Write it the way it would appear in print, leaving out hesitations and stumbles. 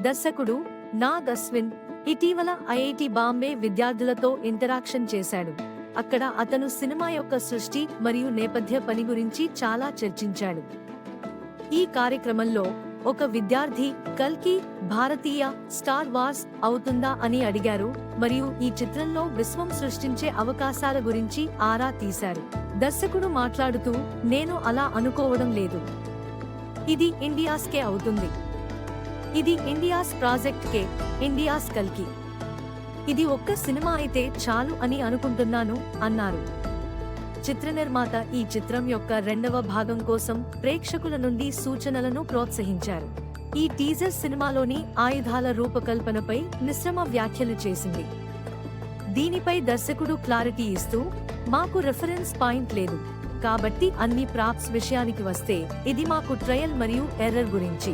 దర్శకుడు నాగ్ అశ్విన్ ఇటీవల ఐఐటి బాంబే విద్యార్థులతో ఇంటరాక్షన్ చేశాడు. అక్కడ అతను సినిమా యొక్క సృష్టి మరియు నేపథ్య పని గురించి చాలా చర్చించాడు. ఈ కార్యక్రమంలో ఒక విద్యార్థి కల్కి భారతీయ స్టార్ వార్స్ అవుతుందా అని అడిగారు మరియు ఈ చిత్రంలో విశ్వం సృష్టించే అవకాశాల గురించి ఆరా తీశారు. దర్శకుడు మాట్లాడుతూ, నేను అలా అనుకోవడం లేదు. ఇది ఇండియాస్కే అవుతుంది. ఇది ఇండియాస్ ప్రాజెక్ట్ కే, ఇండియాస్ కల్కి. ఇది ఒక్క సినిమా అయితే చాలు అని అనుకుంటున్నాను అన్నారు. చిత్ర నిర్మాత ఈ చిత్రం యొక్క రెండవ భాగం కోసం ప్రేక్షకుల నుండి సూచనలను ప్రోత్సహించారు. ఈ టీజర్ సినిమాలోని ఆయుధాల రూపకల్పనపై మిశ్రమ వ్యాఖ్యలు చేసింది. దీనిపై దర్శకుడు క్లారిటీ ఇస్తూ, మాకు రెఫరెన్స్ పాయింట్ లేదు కాబట్టి అన్ని ప్రాప్స్ విషయానికి వస్తే ఇది మాకు ట్రయల్ మరియు ఎర్రర్ గురించి.